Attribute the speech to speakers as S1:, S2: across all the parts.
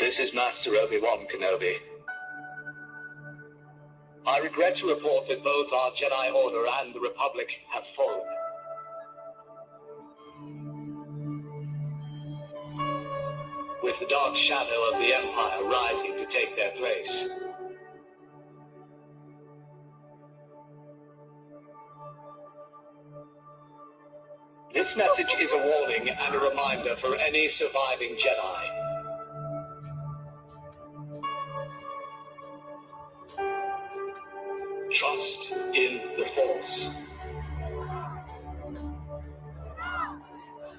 S1: This is Master Obi-Wan Kenobi. I regret to report that both our Jedi Order and the Republic have fallen. With the dark shadow of the Empire rising to take their place. This message is a warning and a reminder for any surviving Jedi. Trust in the Force.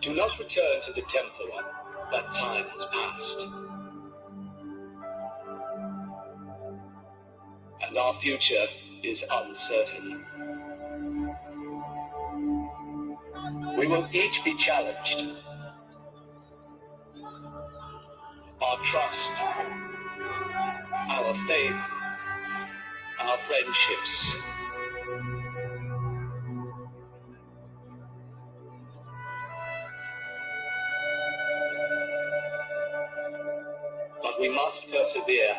S1: Do not return to the temple. That time has passed. And our future is uncertain. We will each be challenged. Our trust, our faith, our friendships. But we must persevere.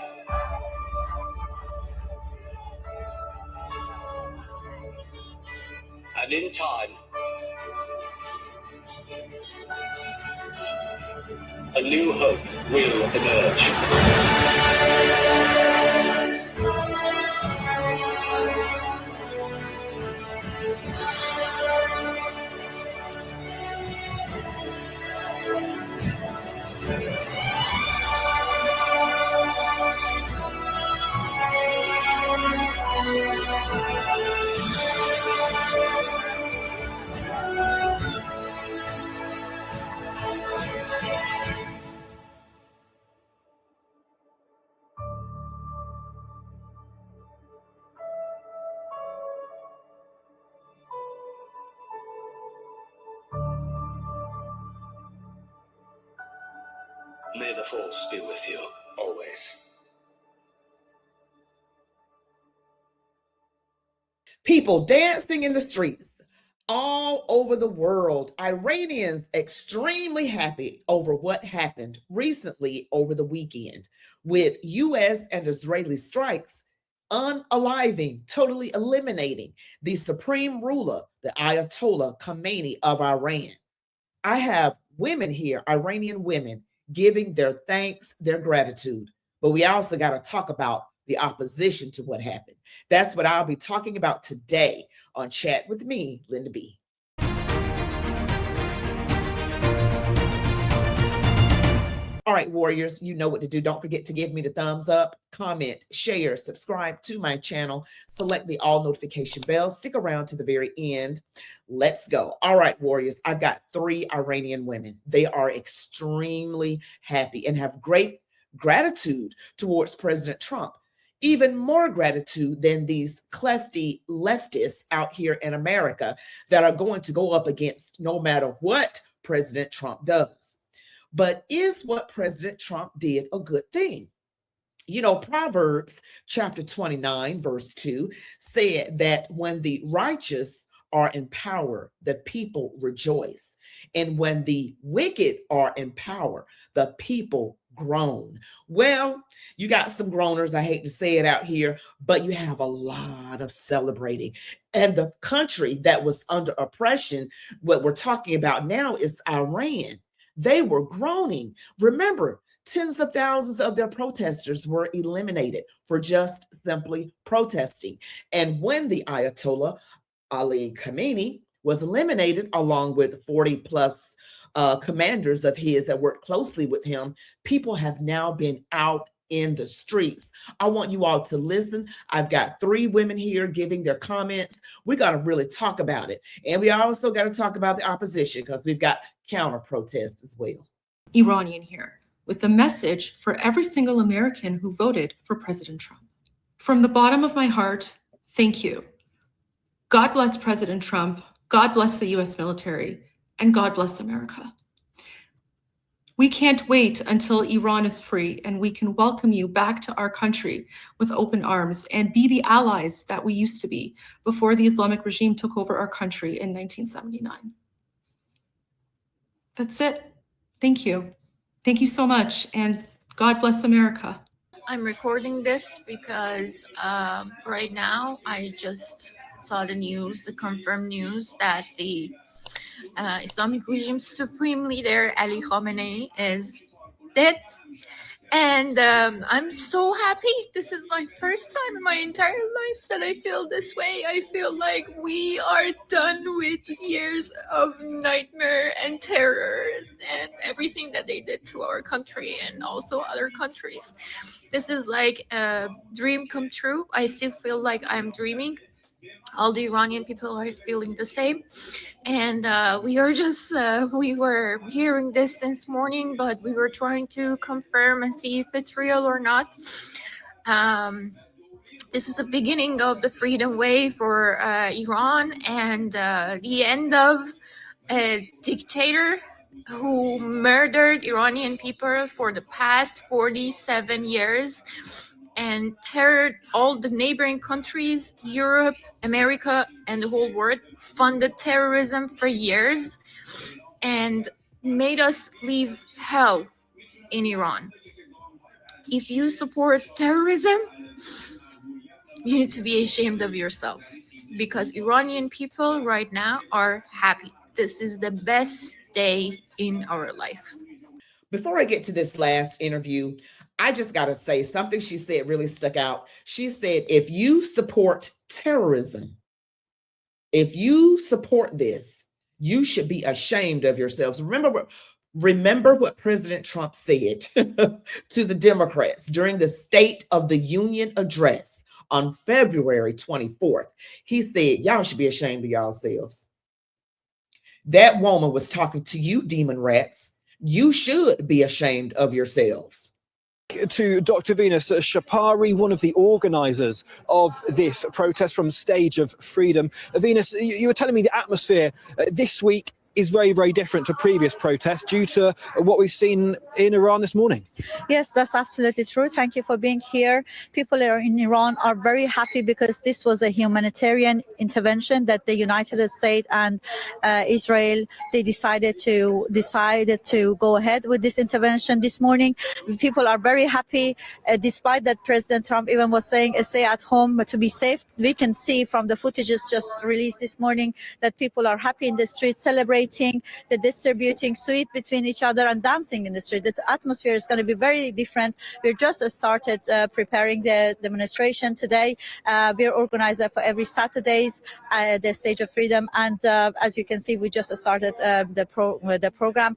S1: And in time, a new hope will emerge. May the Force be with you, always.
S2: People dancing in the streets all over the world. Iranians extremely happy over what happened recently over the weekend with U.S. and Israeli strikes unaliving, totally eliminating the supreme ruler, the Ayatollah Khamenei of Iran. I have women here, Iranian women, giving their thanks, their gratitude. But we also got to talk about the opposition to what happened. That's what I'll be talking about today on Chat with me, Linda B. All right, warriors, you know what to do. Don't forget to give me the thumbs up, comment, share, subscribe to my channel, select the all notification bell, stick around to the very end. Let's go. All right, warriors, I've got 3 Iranian women. They are extremely happy and have great gratitude towards President Trump. Even more gratitude than these clefty leftists out here in America that are going to go up against no matter what President Trump does. But is what President Trump did a good thing? You know, Proverbs chapter 29, verse 2 said that when the righteous are in power, the people rejoice. And when the wicked are in power, the people groan. Well, you got some groaners, I hate to say it out here, but you have a lot of celebrating. And the country that was under oppression, what we're talking about now is Iran. They were groaning. Remember, tens of thousands of their protesters were eliminated for just simply protesting. And when the Ayatollah Ali Khamenei was eliminated, along with 40 plus commanders of his that worked closely with him, people have now been out in the streets. I want you all to listen. I've got 3 women here giving their comments. We got to really talk about it. And we also got to talk about the opposition because we've got counter-protest as well.
S3: Iranian here with a message for every single American who voted for President Trump. From the bottom of my heart, thank you. God bless President Trump. God bless the US military. And God bless America. We can't wait until Iran is free and we can welcome you back to our country with open arms and be the allies that we used to be before the Islamic regime took over our country in 1979. That's it. Thank you. Thank you so much. And God bless America.
S4: I'm recording this because right now I just saw the news, the confirmed news that the Islamic regime's supreme leader Ali Khamenei is dead. And I'm so happy. This is my first time in my entire life that I feel this way. I feel like we are done with years of nightmare and terror and everything that they did to our country and also other countries. This is like a dream come true. I still feel like I'm dreaming. All the Iranian people are feeling the same. And we were hearing this morning, but we were trying to confirm and see if it's real or not. This is the beginning of the freedom way for Iran and the end of a dictator who murdered Iranian people for the past 47 years and terrored all the neighboring countries, Europe, America, and the whole world, funded terrorism for years, and made us live hell in Iran. If you support terrorism, you need to be ashamed of yourself, because Iranian people right now are happy. This is the best day in our life.
S2: Before I get to this last interview, I just got to say something she said really stuck out. She said, if you support terrorism, if you support this, you should be ashamed of yourselves. Remember what President Trump said to the Democrats during the State of the Union address on February 24th. He said, y'all should be ashamed of yourselves. That woman was talking to you, demon rats. You should be ashamed of yourselves.
S5: To Dr. Venus Shapari, one of the organisers of this protest from Stage of Freedom. Venus, you were telling me the atmosphere this week is very, very different to previous protests due to what we've seen in Iran this morning.
S6: Yes, that's absolutely true. Thank you for being here. People in Iran are very happy because this was a humanitarian intervention that the United States and Israel, they decided to go ahead with this intervention this morning. People are very happy, despite that President Trump even was saying stay at home to be safe. We can see from the footages just released this morning that people are happy in the streets, celebrating, they're distributing sweet between each other and dancing in the street. The atmosphere is going to be very different. We're just started preparing the demonstration today. We're organized for every Saturdays the Stage of Freedom, and as you can see, we just started the program.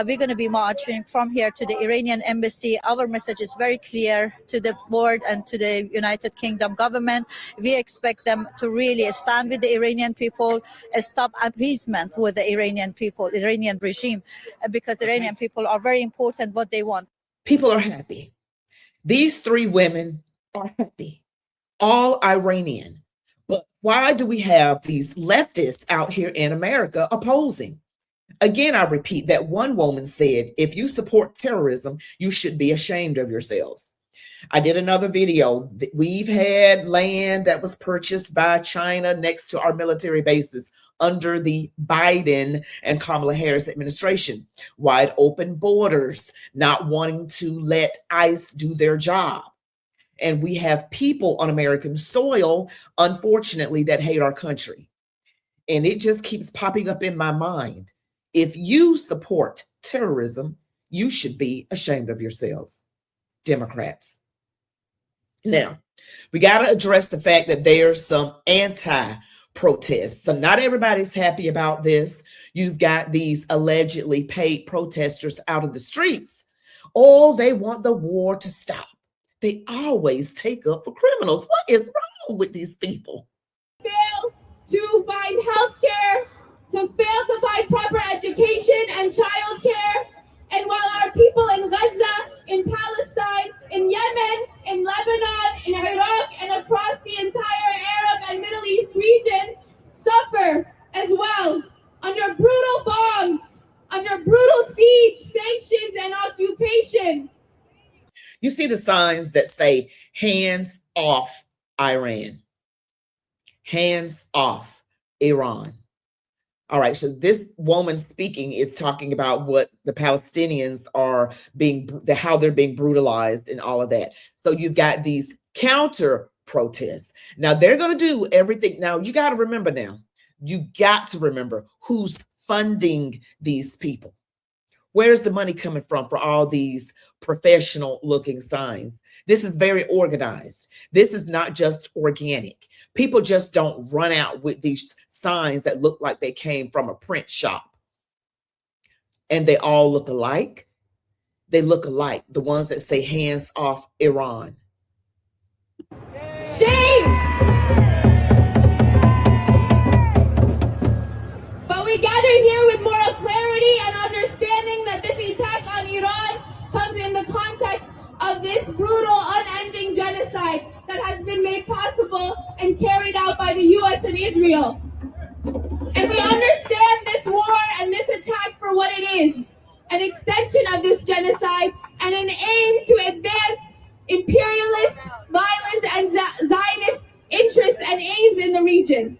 S6: We're going to be marching from here to the Iranian embassy. Our message is very clear to the board and to the United Kingdom government. We expect them to really stand with the Iranian people, stop appeasement with the Iranian people, Iranian regime, because Iranian people are very important what they want.
S2: People are happy. These three women are happy, all Iranian. But why do we have these leftists out here in America opposing? Again, I repeat that one woman said, if you support terrorism, you should be ashamed of yourselves. I did another video. We've had land that was purchased by China next to our military bases under the Biden and Kamala Harris administration. Wide open borders, not wanting to let ICE do their job. And we have people on American soil, unfortunately, that hate our country. And it just keeps popping up in my mind. If you support terrorism, you should be ashamed of yourselves, Democrats. Now, we got to address the fact that there's some anti-protests. So not everybody's happy about this. You've got these allegedly paid protesters out in the streets. Oh, they want the war to stop. They always take up for criminals. What is wrong with these people?
S7: Fail to find health care, to fail to find proper education and child care. And while our people in Gaza, in Palestine, in Yemen, in Lebanon, in Iraq, and across the entire Arab and Middle East region suffer as well under brutal bombs, under brutal siege, sanctions, and occupation.
S2: You see the signs that say, hands off Iran, hands off Iran. All right, so this woman speaking is talking about what the Palestinians are how they're being brutalized and all of that. So you've got these counter protests. Now they're going to do everything. Now you got to remember who's funding these people. Where's the money coming from for all these professional looking signs? This is very organized. This is not just organic. People just don't run out with these signs that look like they came from a print shop. And they all look alike. They look alike. The ones that say hands off Iran.
S7: Shame! But we gather here with moral clarity and understanding that this attack on Iran comes in the context of this brutal, unending genocide that has been made possible and carried out by the U.S. and Israel. And we understand this war and this attack for what it is, an extension of this genocide and an aim to advance imperialist, violent, and Zionist interests and aims in the region.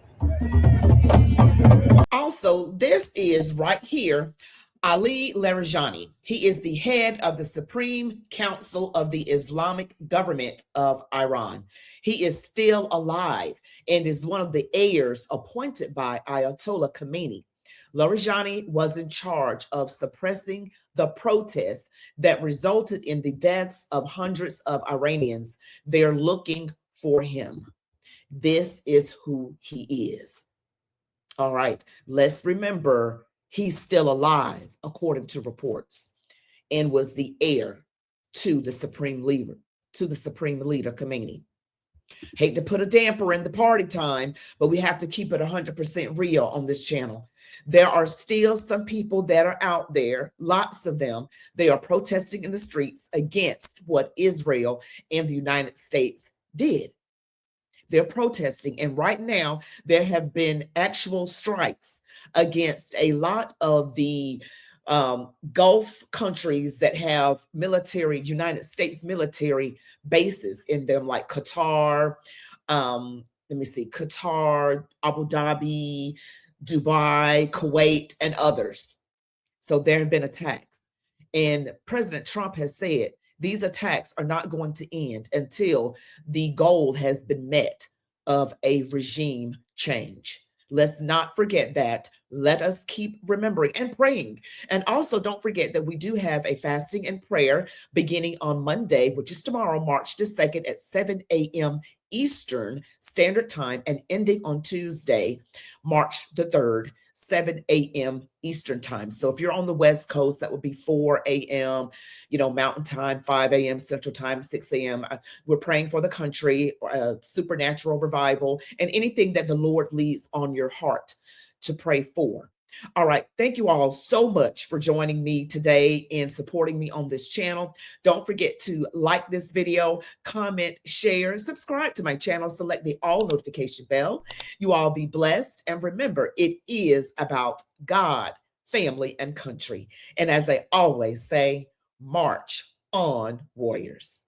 S2: Also, this is right here, Ali Larijani. He is the head of the Supreme Council of the Islamic Government of Iran. He is still alive and is one of the heirs appointed by Ayatollah Khomeini. Larijani was in charge of suppressing the protests that resulted in the deaths of hundreds of Iranians. They're looking for him. This is who he is. All right, let's remember he's still alive, according to reports, and was the heir to the supreme leader, Khomeini. Hate to put a damper in the party time, but we have to keep it 100% real on this channel. There are still some people that are out there, lots of them. They are protesting in the streets against what Israel and the United States did. They're protesting, and right now there have been actual strikes against a lot of the Gulf countries that have United States military bases in them, like Qatar, Qatar, Abu Dhabi, Dubai, Kuwait, and others. So there have been attacks. And President Trump has said these attacks are not going to end until the goal has been met of a regime change. Let's not forget that. Let us keep remembering and praying. And also don't forget that we do have a fasting and prayer beginning on Monday, which is tomorrow, March the 2nd at 7 a.m. Eastern Standard Time, and ending on Tuesday, March the 3rd, 7 a.m. Eastern Time. So if you're on the West Coast, that would be 4 a.m., Mountain Time, 5 a.m. Central Time, 6 a.m. We're praying for the country, supernatural revival, and anything that the Lord leads on your heart to pray for. All right. Thank you all so much for joining me today and supporting me on this channel. Don't forget to like this video, comment, share, subscribe to my channel, select the all notification bell. You all be blessed. And remember, it is about God, family, and country. And as I always say, march on, warriors.